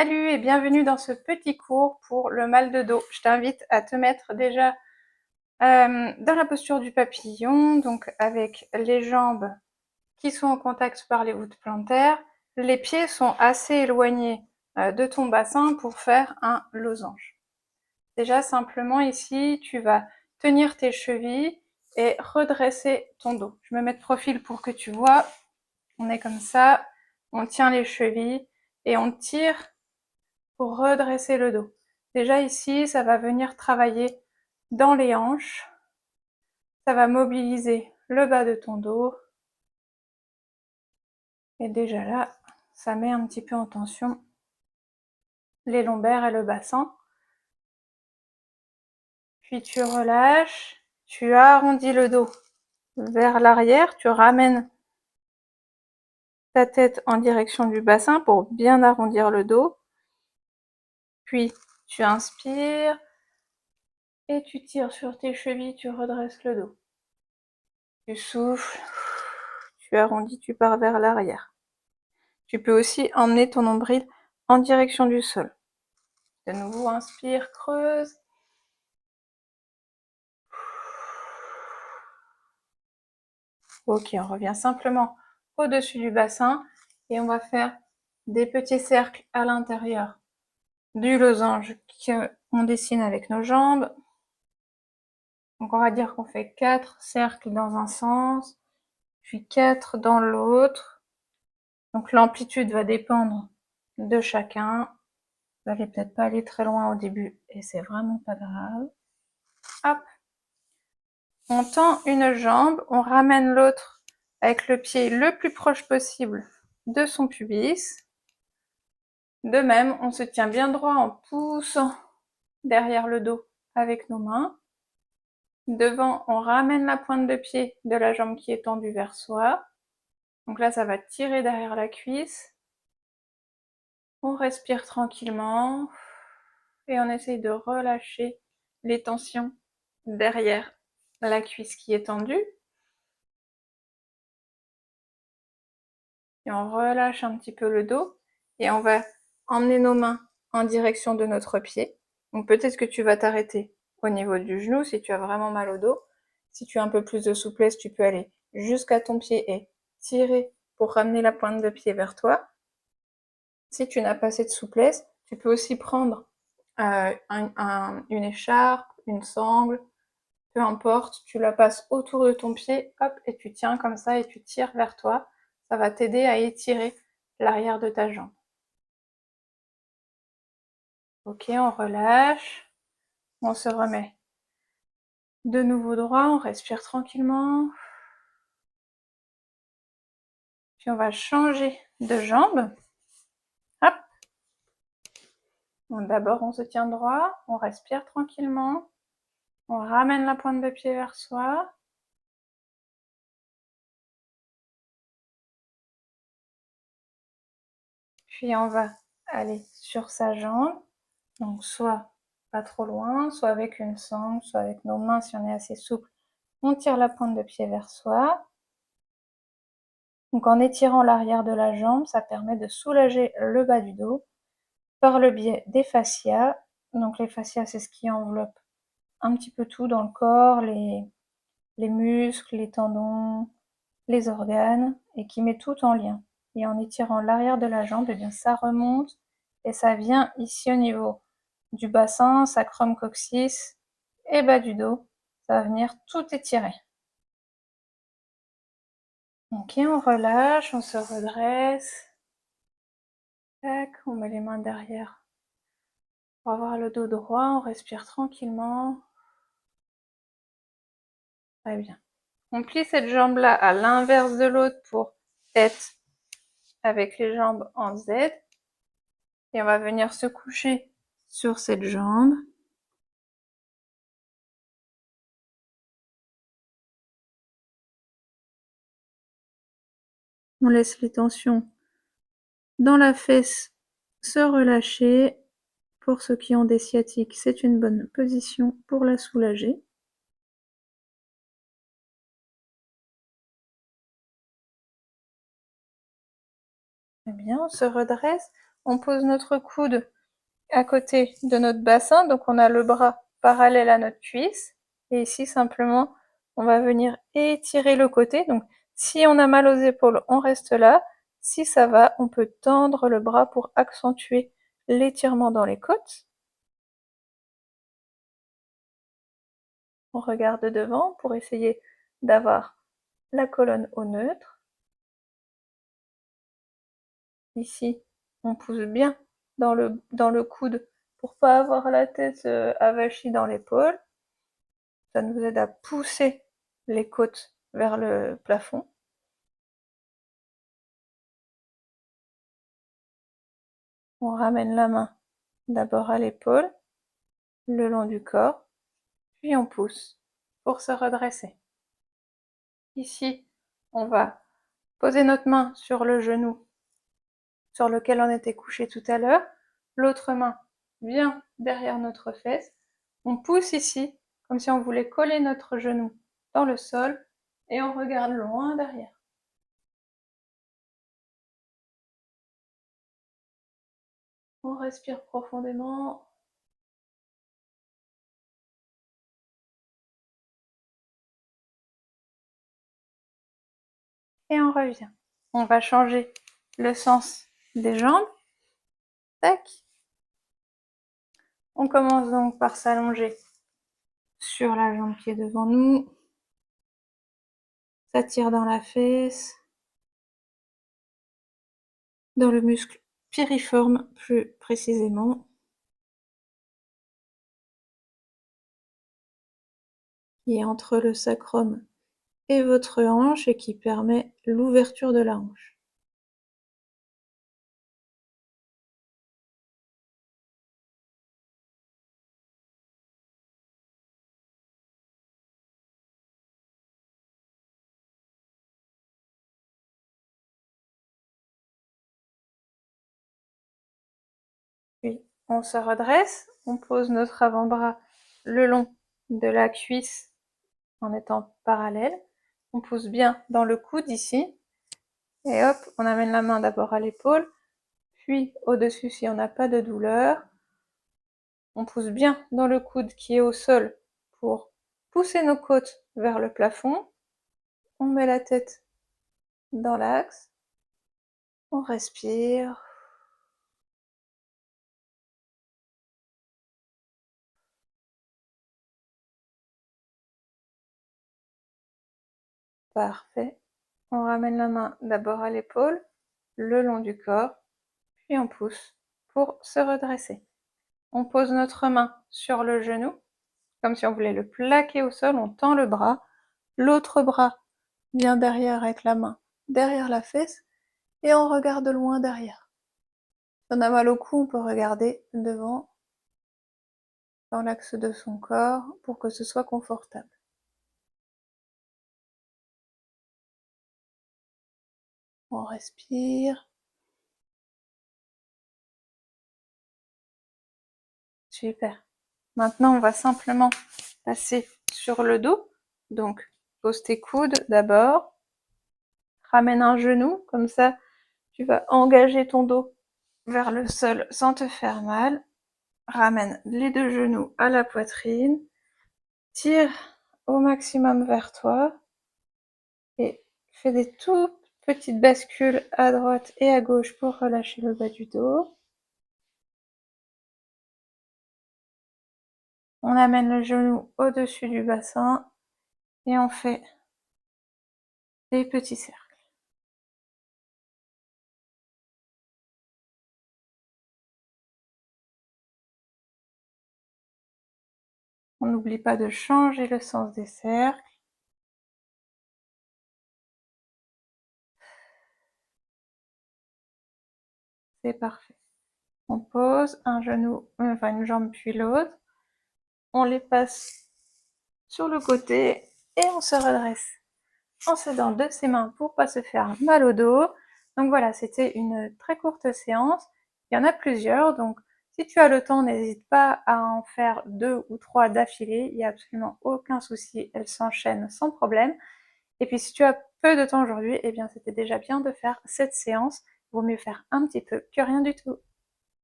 Salut et bienvenue dans ce petit cours pour le mal de dos. Je t'invite à te mettre déjà dans la posture du papillon, donc avec les jambes qui sont en contact par les voûtes plantaires. Les pieds sont assez éloignés de ton bassin pour faire un losange. Déjà simplement ici, tu vas tenir tes chevilles et redresser ton dos. Je me mets de profil pour que tu vois. On est comme ça, on tient les chevilles et on tire pour redresser le dos. Déjà ici, ça va venir travailler dans les hanches. Ça va mobiliser le bas de ton dos. Et déjà là, ça met un petit peu en tension les lombaires et le bassin. Puis tu relâches, tu arrondis le dos vers l'arrière, tu ramènes ta tête en direction du bassin pour bien arrondir le dos. Puis tu inspires et tu tires sur tes chevilles, tu redresses le dos. Tu souffles, tu arrondis, tu pars vers l'arrière. Tu peux aussi emmener ton nombril en direction du sol. De nouveau, inspire, creuse. Ok, on revient simplement au-dessus du bassin et on va faire des petits cercles à l'intérieur du losange qu'on dessine avec nos jambes. Donc on va dire qu'on fait 4 cercles dans un sens, puis 4 dans l'autre. Donc l'amplitude va dépendre de chacun. Vous n'allez peut-être pas aller très loin au début et c'est vraiment pas grave. Hop. On tend une jambe, on ramène l'autre avec le pied le plus proche possible de son pubis. De même, on se tient bien droit en poussant derrière le dos avec nos mains. Devant, on ramène la pointe de pied de la jambe qui est tendue vers soi. Donc là, ça va tirer derrière la cuisse. On respire tranquillement et on essaye de relâcher les tensions derrière la cuisse qui est tendue. Et on relâche un petit peu le dos et on va emmener nos mains en direction de notre pied. Donc peut-être que tu vas t'arrêter au niveau du genou si tu as vraiment mal au dos. Si tu as un peu plus de souplesse, tu peux aller jusqu'à ton pied et tirer pour ramener la pointe de pied vers toi. Si tu n'as pas assez de souplesse, tu peux aussi prendre une écharpe, une sangle, peu importe, tu la passes autour de ton pied, hop, et tu tiens comme ça et tu tires vers toi. Ça va t'aider à étirer l'arrière de ta jambe. Ok, on relâche, on se remet de nouveau droit, on respire tranquillement. Puis on va changer de jambe. Hop. Bon, d'abord, on se tient droit, on respire tranquillement. On ramène la pointe de pied vers soi. Puis on va aller sur sa jambe. Donc soit pas trop loin, soit avec une sangle, soit avec nos mains si on est assez souple. On tire la pointe de pied vers soi. Donc en étirant l'arrière de la jambe, ça permet de soulager le bas du dos par le biais des fascias. Donc les fascias, c'est ce qui enveloppe un petit peu tout dans le corps, les muscles, les tendons, les organes, et qui met tout en lien. Et en étirant l'arrière de la jambe, eh bien ça remonte et ça vient ici au niveau du bassin, sacrum coccyx et bas du dos. Ça va venir tout étirer. Ok, on relâche, on se redresse. Tac, on met les mains derrière pour avoir le dos droit, on respire tranquillement. Très bien. On plie cette jambe-là à l'inverse de l'autre pour être avec les jambes en Z. Et on va venir se coucher sur cette jambe. On laisse les tensions dans la fesse se relâcher. Pour ceux qui ont des sciatiques, c'est une bonne position pour la soulager. Très bien, on se redresse. On pose notre coude à côté de notre bassin, donc on a le bras parallèle à notre cuisse. Et ici, simplement, on va venir étirer le côté. Donc, si on a mal aux épaules, on reste là. Si ça va, on peut tendre le bras pour accentuer l'étirement dans les côtes. On regarde devant pour essayer d'avoir la colonne au neutre. Ici, on pousse bien dans le coude pour pas avoir la tête avachie dans l'épaule. Ça nous aide à pousser les côtes vers le plafond. On ramène la main d'abord à l'épaule, le long du corps, puis on pousse pour se redresser. Ici, on va poser notre main sur le genou sur lequel on était couché tout à l'heure, l'autre main vient derrière notre fesse, on pousse ici, comme si on voulait coller notre genou dans le sol, et on regarde loin derrière. On respire profondément. Et on revient. On va changer le sens des jambes. Tac. On commence donc par s'allonger sur la jambe qui est devant nous. S'attire dans la fesse, dans le muscle piriforme plus précisément, qui est entre le sacrum et votre hanche et qui permet l'ouverture de la hanche. Puis on se redresse, on pose notre avant-bras le long de la cuisse en étant parallèle. On pousse bien dans le coude ici. Et hop, on amène la main d'abord à l'épaule, puis au-dessus si on n'a pas de douleur. On pousse bien dans le coude qui est au sol pour pousser nos côtes vers le plafond. On met la tête dans l'axe. On respire. Parfait. On ramène la main d'abord à l'épaule, le long du corps, puis on pousse pour se redresser. On pose notre main sur le genou, comme si on voulait le plaquer au sol, on tend le bras, l'autre bras vient derrière avec la main derrière la fesse, et on regarde loin derrière. Si on a mal au cou, on peut regarder devant, dans l'axe de son corps, pour que ce soit confortable. On respire. Super. Maintenant, on va simplement passer sur le dos. Donc, pose tes coudes d'abord. Ramène un genou, comme ça, tu vas engager ton dos vers le sol sans te faire mal. Ramène les deux genoux à la poitrine. Tire au maximum vers toi. Et fais des toutes petites bascules à droite et à gauche pour relâcher le bas du dos. On amène le genou au-dessus du bassin et on fait des petits cercles. On n'oublie pas de changer le sens des cercles. C'est parfait. On pose un genou, enfin une jambe puis l'autre. On les passe sur le côté et on se redresse en s'aidant de ses mains pour pas se faire mal au dos. Donc voilà, c'était une très courte séance. Il y en a plusieurs, donc si tu as le temps, n'hésite pas à en faire 2 ou 3 d'affilée. Il n'y a absolument aucun souci, elles s'enchaînent sans problème. Et puis si tu as peu de temps aujourd'hui, eh bien c'était déjà bien de faire cette séance. Il vaut mieux faire un petit peu que rien du tout.